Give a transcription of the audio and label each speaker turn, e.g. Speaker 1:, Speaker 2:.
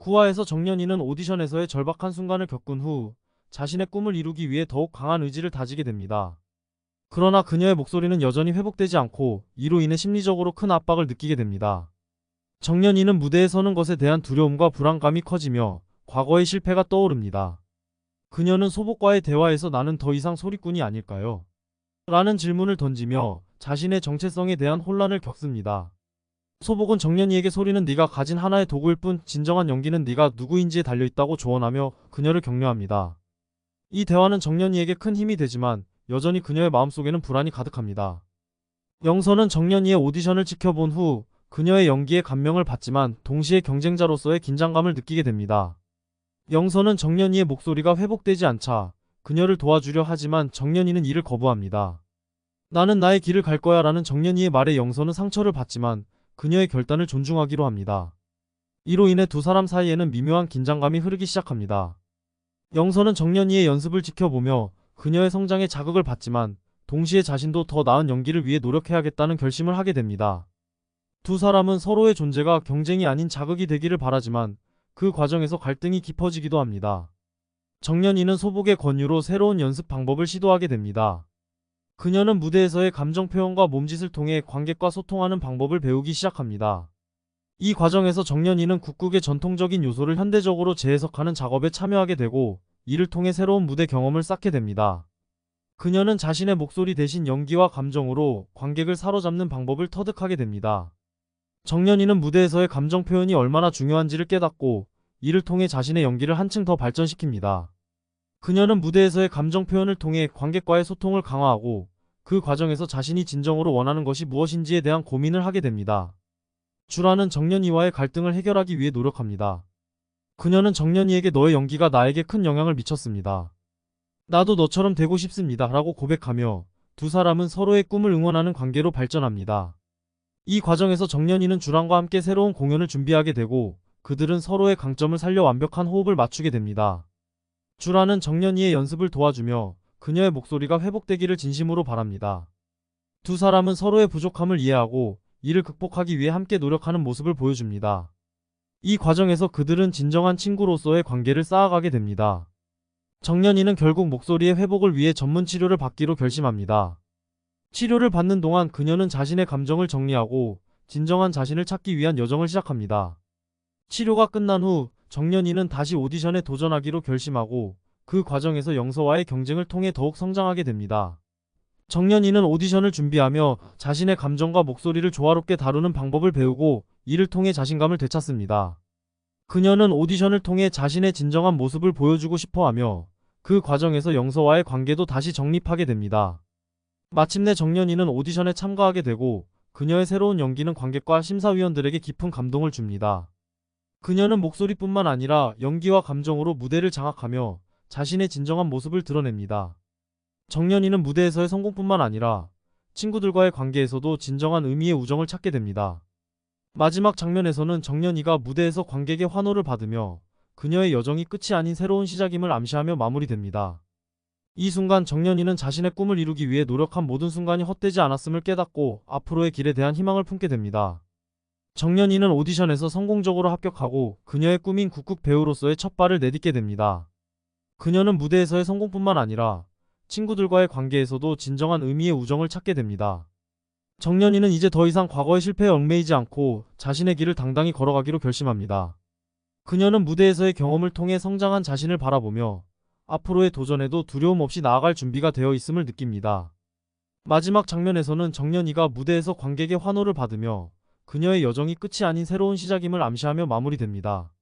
Speaker 1: 9화에서 정연이는 오디션에서의 절박한 순간을 겪은 후 자신의 꿈을 이루기 위해 더욱 강한 의지를 다지게 됩니다. 그러나 그녀의 목소리는 여전히 회복되지 않고 이로 인해 심리적으로 큰 압박을 느끼게 됩니다. 정연이는 무대에 서는 것에 대한 두려움과 불안감이 커지며 과거의 실패가 떠오릅니다. 그녀는 소복과의 대화에서 나는 더 이상 소리꾼이 아닐까요? 라는 질문을 던지며 자신의 정체성에 대한 혼란을 겪습니다. 소복은 정연이에게 소리는 네가 가진 하나의 도구일 뿐 진정한 연기는 네가 누구인지에 달려있다고 조언하며 그녀를 격려합니다. 이 대화는 정연이에게 큰 힘이 되지만 여전히 그녀의 마음속에는 불안이 가득합니다. 영서는 정연이의 오디션을 지켜본 후 그녀의 연기에 감명을 받지만 동시에 경쟁자로서의 긴장감을 느끼게 됩니다. 영서는 정연이의 목소리가 회복되지 않자 그녀를 도와주려 하지만 정연이는 이를 거부합니다. 나는 나의 길을 갈 거야 라는 정연이의 말에 영서는 상처를 받지만 그녀의 결단을 존중하기로 합니다. 이로 인해 두 사람 사이에는 미묘한 긴장감이 흐르기 시작합니다. 영서는 정연이의 연습을 지켜보며 그녀의 성장에 자극을 받지만 동시에 자신도 더 나은 연기를 위해 노력해야겠다는 결심을 하게 됩니다. 두 사람은 서로의 존재가 경쟁이 아닌 자극이 되기를 바라지만 그 과정에서 갈등이 깊어지기도 합니다. 정연이는 소복의 권유로 새로운 연습 방법을 시도하게 됩니다. 그녀는 무대에서의 감정 표현과 몸짓을 통해 관객과 소통하는 방법을 배우기 시작합니다. 이 과정에서 정연이는 국극의 전통적인 요소를 현대적으로 재해석하는 작업에 참여하게 되고 이를 통해 새로운 무대 경험을 쌓게 됩니다. 그녀는 자신의 목소리 대신 연기와 감정으로 관객을 사로잡는 방법을 터득하게 됩니다. 정연이는 무대에서의 감정 표현이 얼마나 중요한지를 깨닫고 이를 통해 자신의 연기를 한층 더 발전시킵니다. 그녀는 무대에서의 감정 표현을 통해 관객과의 소통을 강화하고 그 과정에서 자신이 진정으로 원하는 것이 무엇인지에 대한 고민을 하게 됩니다. 주라는 정연이와의 갈등을 해결하기 위해 노력합니다. 그녀는 정연이에게 너의 연기가 나에게 큰 영향을 미쳤습니다. 나도 너처럼 되고 싶습니다. 라고 고백하며 두 사람은 서로의 꿈을 응원하는 관계로 발전합니다. 이 과정에서 정연이는 주란과 함께 새로운 공연을 준비하게 되고 그들은 서로의 강점을 살려 완벽한 호흡을 맞추게 됩니다. 주란은 정연이의 연습을 도와주며 그녀의 목소리가 회복되기를 진심으로 바랍니다. 두 사람은 서로의 부족함을 이해하고 이를 극복하기 위해 함께 노력하는 모습을 보여줍니다. 이 과정에서 그들은 진정한 친구로서의 관계를 쌓아가게 됩니다. 정연이는 결국 목소리의 회복을 위해 전문 치료를 받기로 결심합니다. 치료를 받는 동안 그녀는 자신의 감정을 정리하고 진정한 자신을 찾기 위한 여정을 시작합니다. 치료가 끝난 후 정연이는 다시 오디션에 도전하기로 결심하고 그 과정에서 영서와의 경쟁을 통해 더욱 성장하게 됩니다. 정연이는 오디션을 준비하며 자신의 감정과 목소리를 조화롭게 다루는 방법을 배우고 이를 통해 자신감을 되찾습니다. 그녀는 오디션을 통해 자신의 진정한 모습을 보여주고 싶어하며 그 과정에서 영서와의 관계도 다시 정립하게 됩니다. 마침내 정연이는 오디션에 참가하게 되고 그녀의 새로운 연기는 관객과 심사위원들에게 깊은 감동을 줍니다. 그녀는 목소리뿐만 아니라 연기와 감정으로 무대를 장악하며 자신의 진정한 모습을 드러냅니다. 정연이는 무대에서의 성공뿐만 아니라 친구들과의 관계에서도 진정한 의미의 우정을 찾게 됩니다. 마지막 장면에서는 정연이가 무대에서 관객의 환호를 받으며 그녀의 여정이 끝이 아닌 새로운 시작임을 암시하며 마무리됩니다. 이 순간 정연이는 자신의 꿈을 이루기 위해 노력한 모든 순간이 헛되지 않았음을 깨닫고 앞으로의 길에 대한 희망을 품게 됩니다. 정연이는 오디션에서 성공적으로 합격하고 그녀의 꿈인 국극 배우로서의 첫 발을 내딛게 됩니다. 그녀는 무대에서의 성공뿐만 아니라 친구들과의 관계에서도 진정한 의미의 우정을 찾게 됩니다. 정연이는 이제 더 이상 과거의 실패에 얽매이지 않고 자신의 길을 당당히 걸어가기로 결심합니다. 그녀는 무대에서의 경험을 통해 성장한 자신을 바라보며 앞으로의 도전에도 두려움 없이 나아갈 준비가 되어 있음을 느낍니다. 마지막 장면에서는 정연이가 무대에서 관객의 환호를 받으며 그녀의 여정이 끝이 아닌 새로운 시작임을 암시하며 마무리됩니다.